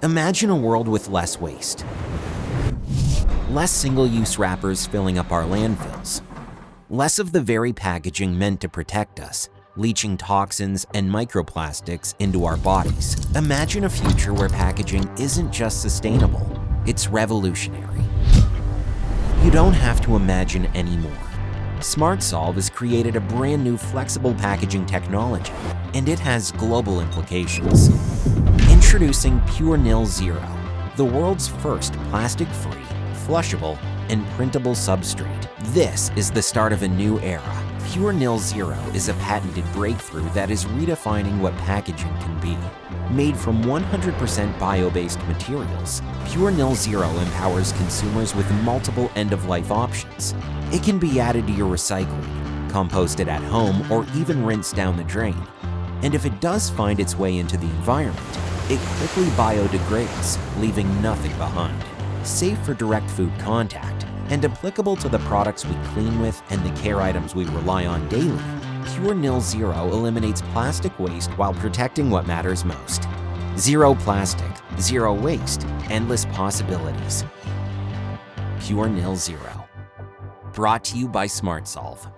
Imagine a world with less waste. Less single-use wrappers filling up our landfills. Less of the very packaging meant to protect us, leaching toxins and microplastics into our bodies. Imagine a future where packaging isn't just sustainable, it's revolutionary. You don't have to imagine anymore. SmartSolve has created a brand new flexible packaging technology, and it has global implications. Introducing PureNil Zero, the world's first plastic-free, flushable, and printable substrate. This is the start of a new era. PureNil Zero is a patented breakthrough that is redefining what packaging can be. Made from 100% bio-based materials, PureNil Zero empowers consumers with multiple end-of-life options. It can be added to your recycling, composted at home, or even rinsed down the drain. And if it does find its way into the environment, it quickly biodegrades, leaving nothing behind. Safe for direct food contact, and applicable to the products we clean with and the care items we rely on daily, PureNil Zero eliminates plastic waste while protecting what matters most. Zero plastic, zero waste, endless possibilities. PureNil Zero. Brought to you by SmartSolve.